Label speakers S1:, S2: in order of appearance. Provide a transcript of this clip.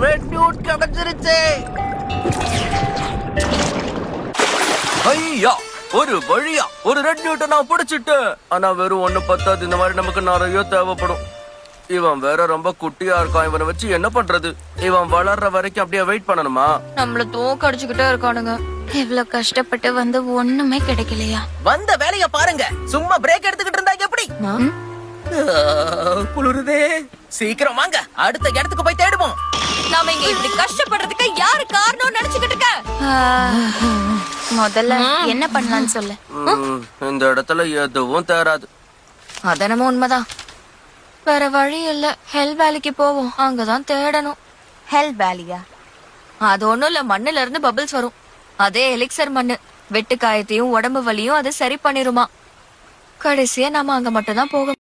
S1: Red nude கிடைச்சிருச்சு. ஐயா, ஒரு வழியா ஒரு ரெட் நியூட்டை நான் பிடிச்சிட்டேன். ஆனா வெறும் 1 பத்தாது, இந்த மாதிரி நமக்கு நிறைய தேவைப்படும். இவன் வேற ரொம்ப குட்டியா இருக்கான். இவனை வச்சு என்ன பண்றது? இவன் வளர்ற வரைக்கும் அப்படியே வெயிட் பண்ணணுமா?
S2: நம்மள தூக்க அடிச்சுக்கிட்டே இருக்கானுங்க. இவ்வளவு கஷ்டப்பட்டு வந்து ஒண்ணுமே கிடைக்கலையா?
S3: வந்த வேலைய பாருங்க. சும்மா பிரேக் எடுத்துக்கிட்டு இருந்தா எப்படி? குளிருதே. சீக்கிரம் வாங்க, அடுத்த இடத்துக்கு போய் தேடுவோம்.
S2: நாம இங்க இப்படி கஷ்டப்படுறதுக்கு யாரு காரணம் நினைச்சுக்கிட்டு இருக்க? முதல்ல என்ன பண்ணலாம்னு சொல்லு.
S1: இந்த இடத்துல எதுவும் தேராது.
S2: அதனமோ உண்மைதான். வேற வழி இல்ல. ஹெல் வேலிக்கு போவோம். அங்கதான் தேடணும்.
S4: ஹெல் வேலியா?
S2: அது ஒண்ணும் இல்ல, மண்ணுல இருந்து பபிள்ஸ் வரும். அதே எலிக்சர் மண்ணு. வெட்டு காயத்தையும் உடம்பு வலியும் அது சரி பண்ணிருமா. கடைசியா நாம அங்க மட்டும் தான் போக